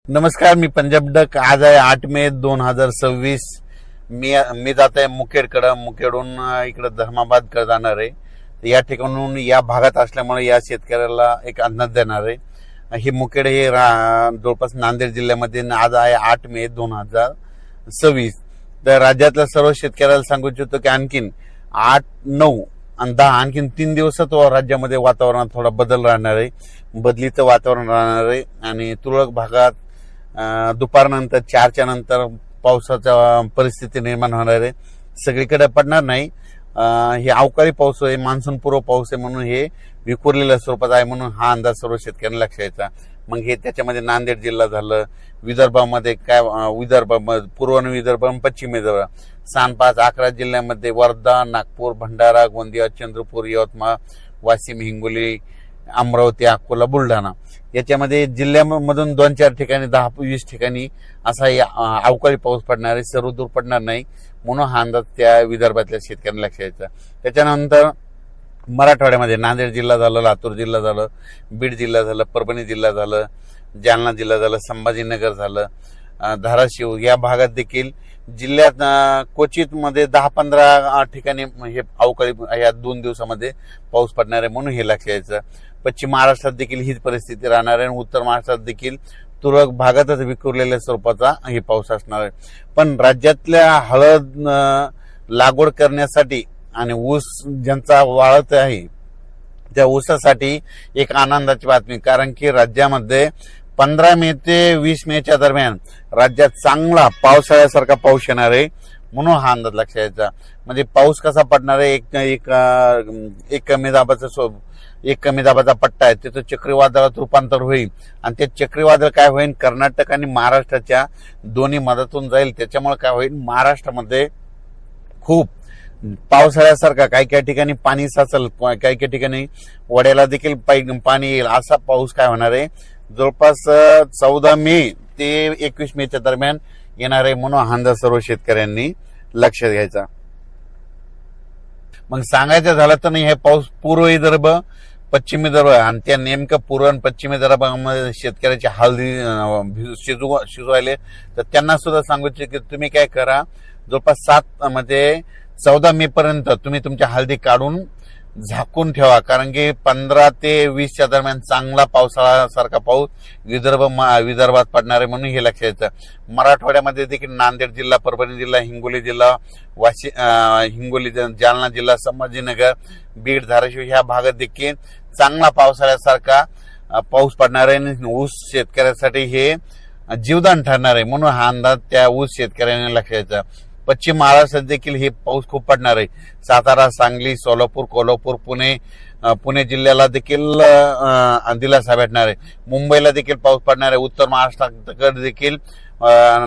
नमस्कार, मी पंजाब डक. आज आहे 8 मे 2026. मी जात आहे मुखेडकडं. मुखेडून इकडे धर्माबाद कडे जाणार आहे. या ठिकाणून या भागात असल्यामुळे या शेतकऱ्याला एक अंदाज देणार आहे. हे मुखेड हे जवळपास नांदेड जिल्ह्यामध्ये. आज आहे 8 मे 2026. तर राज्यातल्या सर्व शेतकऱ्याला सांगू इच्छितो की आणखीन 8, 9 आणि 10 आणखीन 3 दिवसात राज्यामध्ये वातावरणात थोडा बदल राहणार आहे. बदलीचं वातावरण राहणार आहे आणि तुरळक भागात दुपारनंतर 4च्या नंतर पावसाच्या परिस्थिती निर्माण होणार आहे. सगळीकडे पडणार नाही. हे अवकाळी पाऊस आहे, मान्सून पूर्व पाऊस आहे, म्हणून हे विखुरलेल्या स्वरूपात आहे. म्हणून हा अंदाज सर्व शेतकऱ्यांना लक्षात यायचा. मग हे त्याच्यामध्ये नांदेड जिल्हा झालं, विदर्भामध्ये काय विदर्भ, पूर्व विदर्भ, पश्चिम विदर्भ, 5-11 जिल्ह्यामध्ये वर्धा, नागपूर, भंडारा, गोंदिया, चंद्रपूर, यवतमाळ, वाशिम, हिंगोली, अमरावती, अकोला, बुलढाणा याच्यामध्ये जिल्ह्यामधून 2-4 ठिकाणी 10-20 ठिकाणी असा अवकाळी पाऊस पडणार आहे. सर्वदूर पडणार नाही, म्हणून हा अंदाज त्या विदर्भातल्या शेतकऱ्यांना लक्षात यायचा. त्याच्यानंतर मराठवाड्यामध्ये नांदेड जिल्हा झालं, लातूर जिल्हा झालं, बीड जिल्हा झालं, परभणी जिल्हा झालं, जालना जिल्हा झालं, संभाजीनगर झालं, धाराशिव या भागात देखील जिल्ह्यात क्वचित मध्ये 10-15 ठिकाणी हे अवकाळी या 2 दिवसामध्ये पाऊस पडणार आहे, म्हणून हे लक्षात यायचं. पश्चिम महाराष्ट्रात देखील हीच परिस्थिती राहणार आहे आणि उत्तर महाराष्ट्रात देखील तुरळक भागातच विखुरलेल्या स्वरूपाचा हे पाऊस असणार आहे. पण राज्यातल्या हळद लागवड करण्यासाठी आणि ऊस ज्यांचा वाळत आहे त्या ऊसासाठी एक आनंदाची बातमी. कारण की राज्यामध्ये 15 मे ते 20 मेच्या दरम्यान राज्यात चांगला पावसाळ्यासारखा पाऊस येणार आहे, म्हणून हा अंदाज लक्षात यायचा. म्हणजे पाऊस कसा पडणार आहे, एक कमी दाबाचा पट्टा आहे, त्याचं चक्रीवादळात रूपांतर होईल आणि ते चक्रीवादळ काय होईल, कर्नाटक आणि महाराष्ट्राच्या दोन्ही मधातून जाईल. त्याच्यामुळे काय होईल, महाराष्ट्रामध्ये खूप पावसाळ्यासारखा काही ठिकाणी पाणी साचल, काही ठिकाणी वड्याला देखील पाणी येईल, असा पाऊस काय होणार आहे जवळपास 14 मे ते 21 मेच्या दरम्यान येणार आहे, म्हणून हा अंदाज सर्व शेतकऱ्यांनी लक्षात घ्यायचा. मग सांगायचं झालं तर नाही, हे पाऊस पूर्व विदर्भ, पश्चिम विदर्भ आणि त्या नेमकं पूर्व आणि पश्चिम विदर्भामध्ये शेतकऱ्याची हळदी शिजवायले, तर त्यांना सुद्धा सांगू इच्छितो की तुम्ही काय करा, जवळपास 14 मे पर्यंत तुम्ही तुमच्या हळदी काढून झाकून ठेवा. कारण की 15 ते 20च्या दरम्यान चांगला पावसाळ्यासारखा पाऊस विदर्भात पडणार आहे, म्हणून हे लक्षात यायचं. मराठवाड्यामध्ये देखील नांदेड जिल्हा, परभणी जिल्हा, हिंगोली जिल्हा, हिंगोली, जालना जिल्हा, संभाजीनगर, बीड, धाराशिव ह्या भागात देखील चांगला पावसाळ्यासारखा पाऊस पडणार आहे आणि ऊस शेतकऱ्यासाठी हे जीवदान ठरणार आहे, म्हणून हा अंदाज त्या ऊस शेतकऱ्यांनी लक्षात यायचा. पश्चिम महाराष्ट्रात देखील हे पाऊस खूप पडणार आहे. सातारा, सांगली, सोलापूर, कोल्हापूर, पुणे जिल्ह्याला देखील दिलासा भेटणार आहे. मुंबईला देखील पाऊस पडणार आहे. उत्तर महाराष्ट्राकडे देखील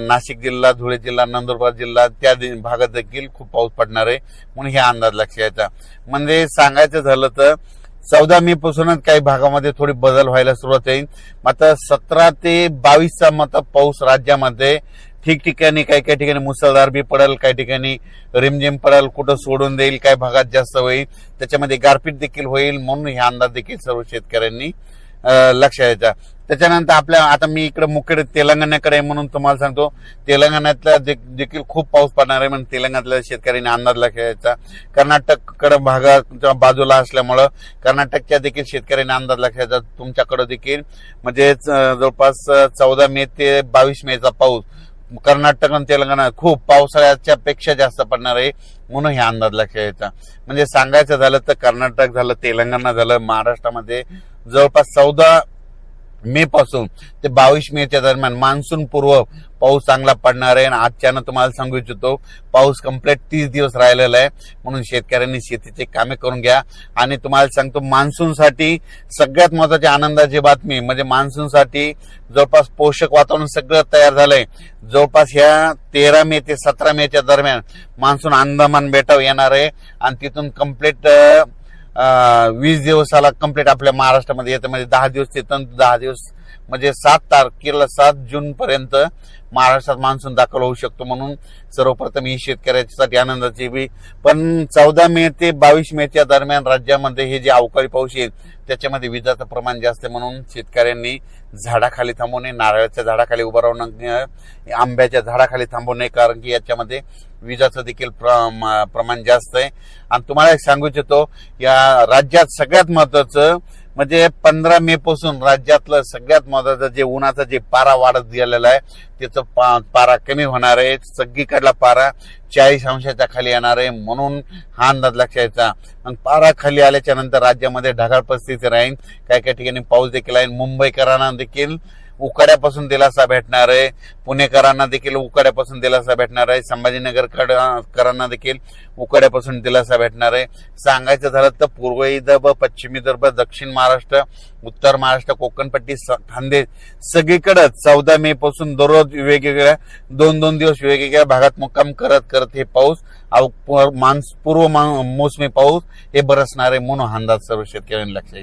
नाशिक जिल्हा, धुळे जिल्हा, नंदुरबार जिल्हा त्या भागात देखील खूप पाऊस पडणार आहे, म्हणून हे अंदाज लक्षात यायचा. म्हणजे सांगायचं झालं तर 14 मे पासूनच काही भागामध्ये थोडी बदल व्हायला सुरुवात होईल. मात्र 17 ते 22चा पाऊस राज्यामध्ये ठिकठिकाणी काही ठिकाणी मुसळधार बी पडेल, काही ठिकाणी रिमझिम पडेल, कुठं सोडून देईल, काही भागात जास्त होईल, त्याच्यामध्ये गारपीट देखील होईल, म्हणून हे अंदाज देखील सर्व शेतकऱ्यांनी लक्षात यायचा. त्याच्यानंतर आता मी इकडे मुखेड तेलंगणाकडे आहे, म्हणून तुम्हाला सांगतो तेलंगणातल्या देखील खूप पाऊस पडणार आहे, म्हणून तेलंगणातल्या शेतकऱ्यांनी अंदाज लक्षात यायचा. कर्नाटककडे भागाच्या बाजूला असल्यामुळं कर्नाटकच्या देखील शेतकऱ्यांनी अंदाज लक्षात यायचा. तुमच्याकडे देखील म्हणजे जवळपास 14 मे ते 22 मेचा पाऊस कर्नाटक आणि तेलंगणा खूप पावसाळ्याच्या पेक्षा जास्त पडणार आहे, म्हणून हे अंदाज लक्षात यायचा. म्हणजे सांगायचं झालं तर कर्नाटक झालं, तेलंगणा झालं, महाराष्ट्रामध्ये जवळपास 14 मे पासून ते 22 मेच्या दरम्यान मान्सून पूर्व पाऊस चांगला पडणार आहे. आणि आजच्यानं तुम्हाला सांगू इच्छितो पाऊस कंप्लीट 30 दिवस राहिलेला आहे, म्हणून शेतकऱ्यांनी शेतीचे कामे करून घ्या. आणि तुम्हाला सांगतो मान्सूनसाठी सगळ्यात महत्वाची आनंदाची बातमी म्हणजे मान्सूनसाठी जवळपास पोषक वातावरण सगळं तयार झालंय. जवळपास ह्या 13 मे ते 17 मेच्या दरम्यान मान्सून अंदमान बेटावर येणार आहे आणि तिथून कंप्लीट 20 दिवसाला कंप्लीट आपल्या महाराष्ट्रामध्ये येतं. म्हणजे 10 दिवस तिथून 10 दिवस म्हणजे 7 जून पर्यंत महाराष्ट्रात मान्सून दाखल होऊ शकतो. म्हणून सर्वप्रथम ही शेतकऱ्यासाठी आनंदाची बी. पण 14 मे ते 22 मेच्या दरम्यान राज्यामध्ये हे जे अवकाळी पाऊस येईल त्याच्यामध्ये विजाचं प्रमाण जास्त आहे. म्हणून शेतकऱ्यांनी झाडाखाली थांबू नये, नारळाच्या झाडाखाली उभं राहू नये, आंब्याच्या झाडाखाली थांबू नये, कारण की याच्यामध्ये विजाचं देखील प्रमाण जास्त आहे. आणि तुम्हाला एक सांगू इच्छितो, या राज्यात सगळ्यात महत्वाचं म्हणजे 15 मे पासून राज्यातलं सगळ्यात महत्वाचं जे उन्हाचा जे पारा वाढत गेलेला आहे त्याचं पारा कमी होणार आहे. सगळीकडला पारा 40 अंशाच्या खाली येणार आहे. म्हणून हा अंदाज लक्षायचा. आणि पारा खाली आल्याच्या नंतर राज्यामध्ये ढगाळ परिस्थिती राहील. काही काही ठिकाणी पाऊस देखील आहे. मुंबईकरांना देखील उकाड्यापासून दिलासा भेटणार आहे. पुणेकरांना देखील उकाड्यापासून दिलासा भेटणार आहे. संभाजीनगरकरांना देखील उकाड्यापासून दिलासा भेटणार आहे. सांगायचं झालं तर पूर्व विदर्भ, पश्चिम विदर्भ, दक्षिण महाराष्ट्र, उत्तर महाराष्ट्र, कोकणपट्टी, खानदेश सगळीकडे 14 मे पासून दररोज वेगवेगळ्या 2-2 दिवस वेगवेगळ्या भागात मुक्काम करत हे पाऊस पूर्व मोसमी पाऊस हे बरसणार आहे. म्हणून अंदाज सर्व शेतकऱ्यांनी लक्षात